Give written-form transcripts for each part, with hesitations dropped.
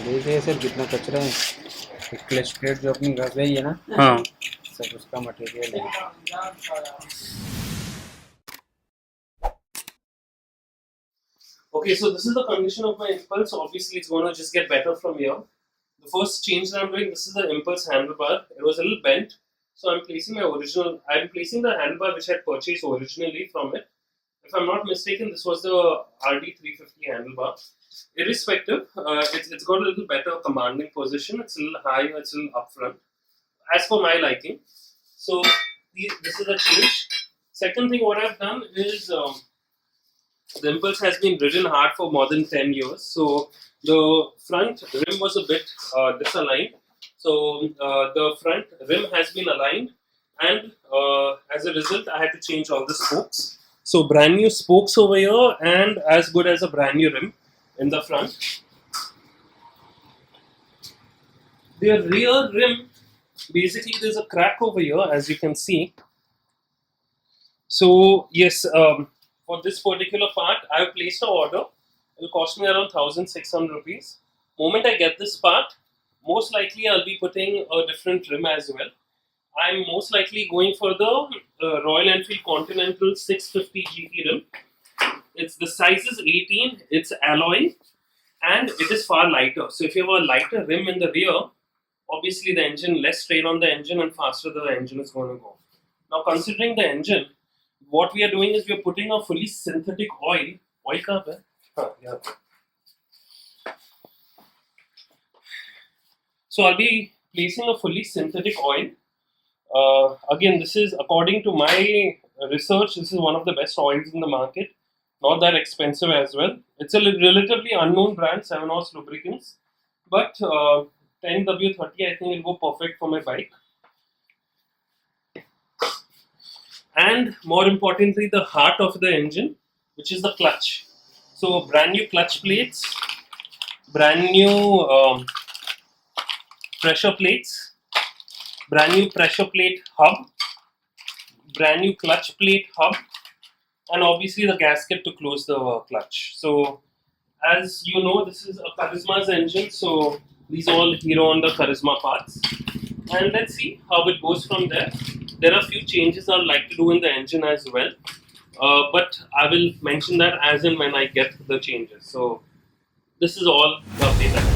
देख रहे सर कितना कचरा है। क्लच प्लेट जो अपनी घस गई है ना, हाँ सब उसका मटेरियल है। Okay, so this is the condition of my impulse. Obviously, it's going to just get better from here. The first change that I'm doing, this is the impulse handlebar. It was a little bent, so I'm placing the handlebar which I had purchased originally from it. If I'm not mistaken, this was the RD350 handlebar. Irrespective, it's got a little better commanding position. It's a little higher, it's a little up front, as per my liking. So this is a change. Second thing, what I've done is the impulse has been ridden hard for more than 10 years. So the front rim was a bit disaligned. So the front rim has been aligned, and as a result, I had to change all the spokes. So brand new spokes over here, and as good as a brand new rim in the front. The rear rim, basically, there's a crack over here, as you can see. So yes, for this particular part, I've placed an order. It'll cost me around 1,600 rupees. Moment I get this part, most likely I'll be putting a different rim as well. I'm most likely going for the Royal Enfield Continental 650 GT rim. The size is 18. It's alloy, and it is far lighter. So if you have a lighter rim in the rear, obviously the engine, less strain on the engine, and faster the engine is going to go. Now, considering the engine, what we are doing is we are putting a fully synthetic oil. Oil कहाँ पे? हाँ, यहाँ पे. So I'll be placing a fully synthetic oil. Again, this is according to my research. This is one of the best oils in the market. Not that expensive as well. It's a relatively unknown brand, 7 Horse Lubricants, but 10W30, I think it will go perfect for my bike. And more importantly, the heart of the engine, which is the clutch. So brand new clutch plates, brand new pressure plates, brand new pressure plate hub, brand new clutch plate hub, and obviously the gasket to close the clutch. So as you know, this is a Karizma's engine, so these are all Hero Honda Karizma parts. And let's see how it goes from there. There are a few changes I'd like to do in the engine as well, but I will mention that as and when I get the changes. So this is all the update I have.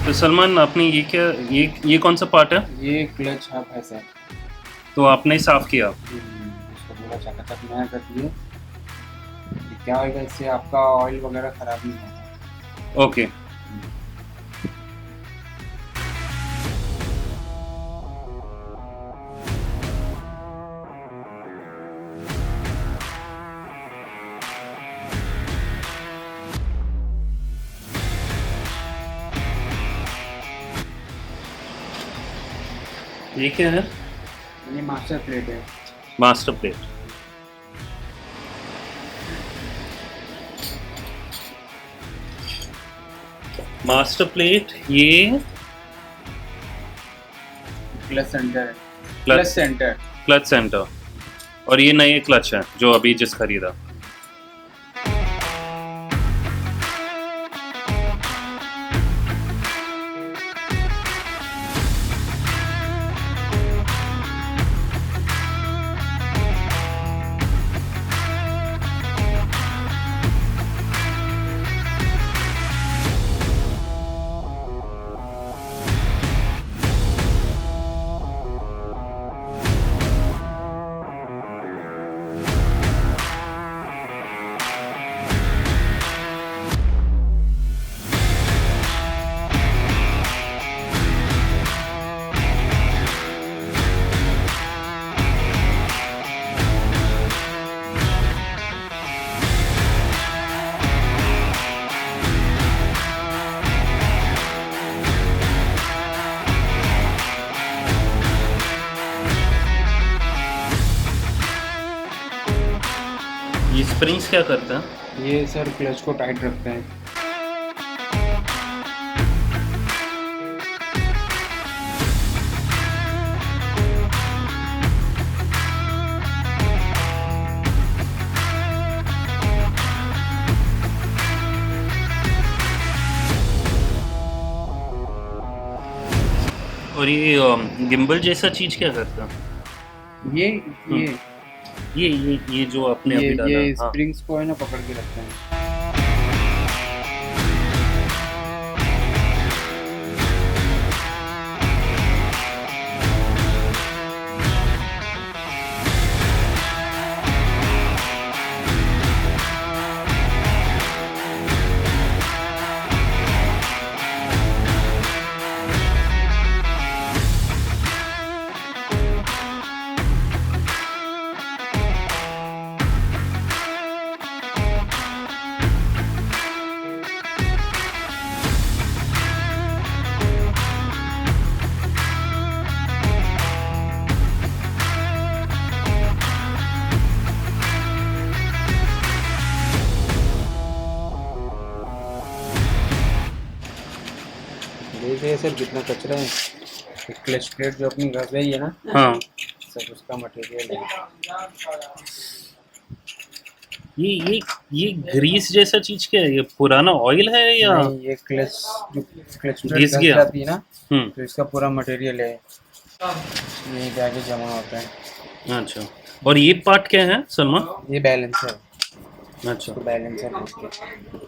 तो सलमान, आपने ये क्या, ये कौन सा part है? ये clutch hub है सर। तो आपने साफ किया? इसको पूरा चकाचक नया कर दिए। क्या होगा इससे, आपका ऑयल वगैरह खराब नहीं होगा। ओके। ये क्या है? ये मास्टर प्लेट है। Master plate. मास्टर प्लेट, ये क्लच सेंटर है। Clutch centre. Clutch centre. और ये नए क्लच है जो अभी जिस खरीदा। ये स्प्रिंग्स क्या करते हैं? ये सर क्लच को टाइट रखते हैं। और ये गिम्बल जैसा चीज क्या करता है? ये जो आपने अभी डाला। ये हाँ। स्प्रिंग्स को है ना पकड़ के रखते हैं। देखिए सर कितना कचरा है। क्लच प्लेट जो अपनी घस गई है ना, हाँ। सब उसका मटेरियल है। ये ग्रीस जैसा चीज क्या है? ये पुराना ऑयल है या? नहीं, ये क्लच प्लेट घिस घस गया? जाती है ना, हम्म। तो इसका पूरा मटेरियल है, यही जाके जमा होता है। अच्छा। और ये पार्ट क्या है सलमान? ये बैलेंसर। अच्छा। तो बैलेंसर बोलते हैं।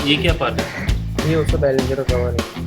ये क्या पार्ट है? ये उसका बैलेंसर का कवर है।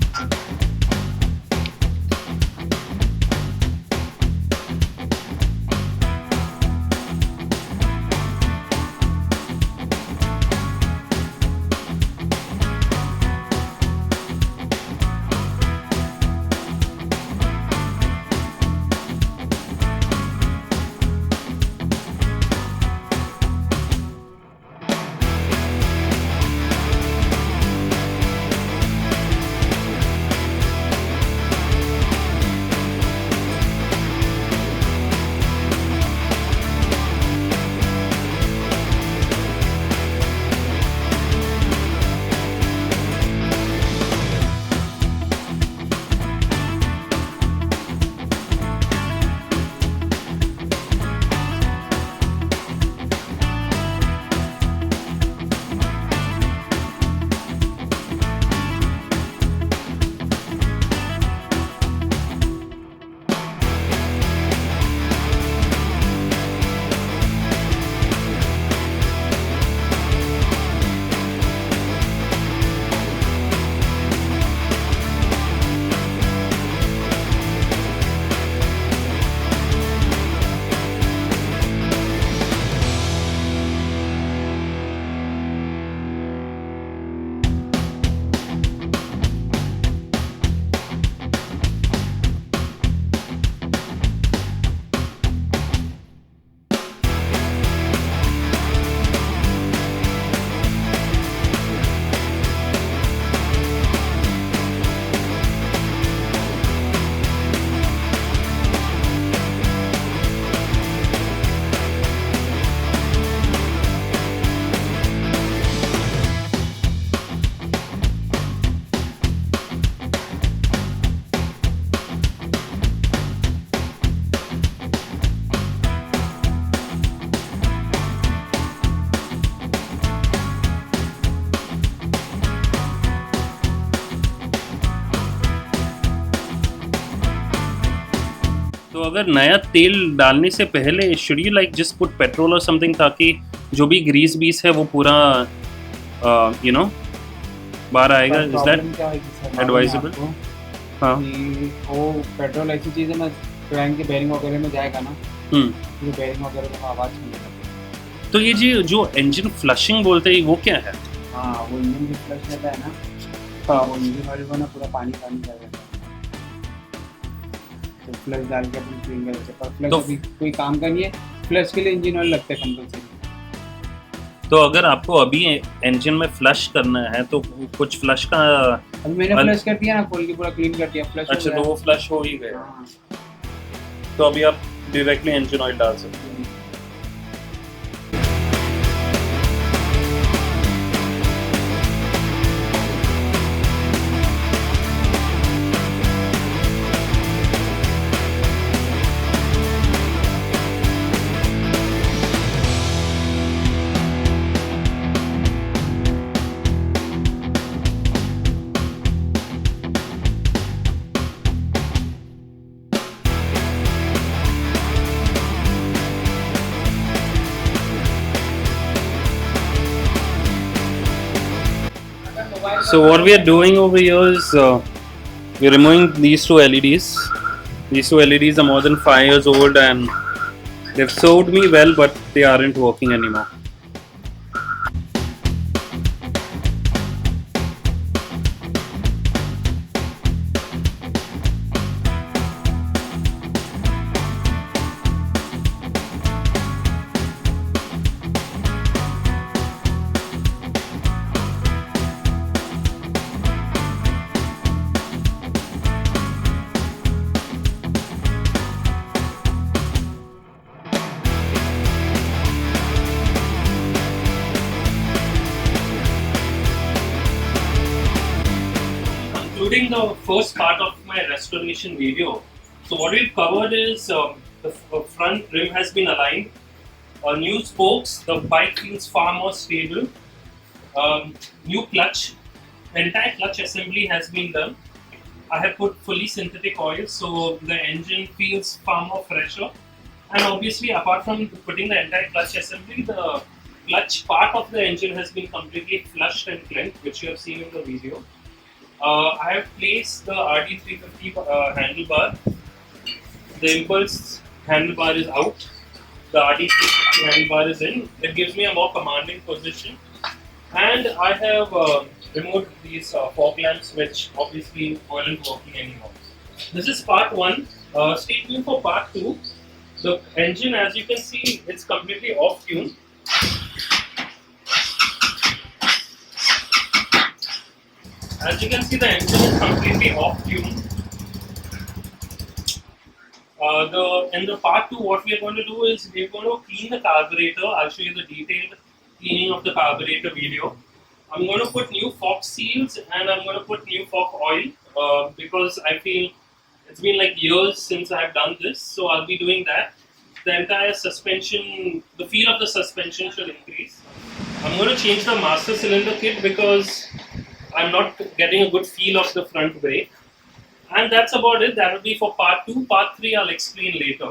तो अगर नया तेल डालने से पहले should you like just put petrol और समथिंग, ताकि जो भी ग्रीस बीस है वो पूरा यू नो बाहर आएगा? इज प्रॉब्लम दैट क्या है कि सर, मालूम है एडवाइजेबल? आपको हाँ। कि वो पेट्रोल ऐसी चीज़ है ना, क्रैंक के बेरिंग वगैरह में जाएगा ना, ये बेरिंग वगैरह में आवाज़ सुनने लगती है। तो ये जो इंजन फ्लशिंग बोलते हैं वो क्या है? हाँ, वो इंजन जो फ्लश रहता है ना, हाँ। वो इंजन ऑयल को ना पूरा पानी पानी कर देता है। तो फ्लश डाल के अपन क्लीन कर देते हैं, पर फ्लश तो अभी कोई काम का नहीं है। फ्लश के लिए इंजन ऑयल लगता है कंपलसरी। तो अगर आपको अभी इंजन में फ्लश करना है तो कुछ फ्लश का अभी मैंने फ्लश कर दिया ना, खोल के पूरा क्लीन कर दिया, फ्लश हो अच्छा, गया। तो वो फ्लश हो ही गया। हाँ। तो अभी आप डायरेक्टली इंजन ऑयल डाल सकते हैं। So what we are doing over here is we're removing these two LEDs. These two LEDs are more than 5 years old and they've served me well, but they aren't working anymore. Concluding the first part of my restoration video, so what we've covered is the front rim has been aligned, new spokes, the bike feels far more stable, new clutch, entire clutch assembly has been done. I have put fully synthetic oil, so the engine feels far more fresher. And obviously, apart from putting the entire clutch assembly, the clutch part of the engine has been completely flushed and cleaned, which you have seen in the video. I have placed the RD350 handlebar. The impulse handlebar is out. The RD350 handlebar is in. It gives me a more commanding position. And I have removed these fog lamps, which obviously weren't working anymore. This is part 1. Stay tuned for part 2. The engine, as you can see, it's completely off tune. As you can see, the engine is completely off tune. In the part 2, what we are going to do is we are going to clean the carburetor. I'll show you the detailed cleaning of the carburetor video. I'm going to put new fog seals and I'm going to put new fog oil because I feel it's been like years since I've done this. So I'll be doing that. The entire suspension, the feel of the suspension should increase. I'm going to change the master cylinder kit because I'm not getting a good feel of the front brake. And that's about it. That will be for part 2. Part 3 I'll explain later.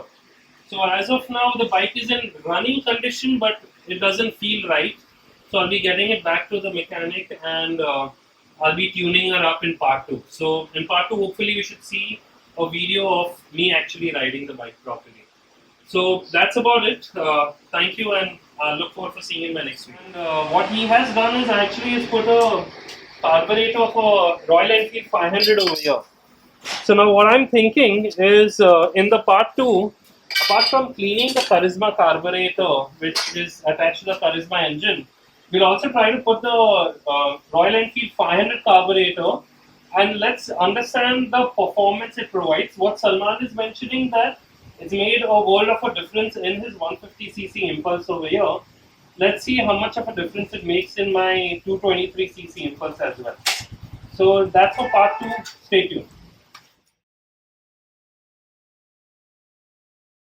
So as of now, the bike is in running condition, but it doesn't feel right. So I'll be getting it back to the mechanic and I'll be tuning her up in part 2. So in part 2, hopefully you should see a video of me actually riding the bike properly. So that's about it. Thank you, and I look forward to seeing you in my next video. And what he has done is actually has put a carburetor of a Royal Enfield 500 over here. So now what I'm thinking is in the part 2, apart from cleaning the Karizma carburetor, which is attached to the Karizma engine, we'll also try to put the Royal Enfield 500 carburetor and let's understand the performance it provides. What Salman is mentioning that it's made a world of a difference in his 150cc impulse over here. Let's see how much of a difference it makes in my 223cc impulse as well. So that's for part 2. Stay tuned.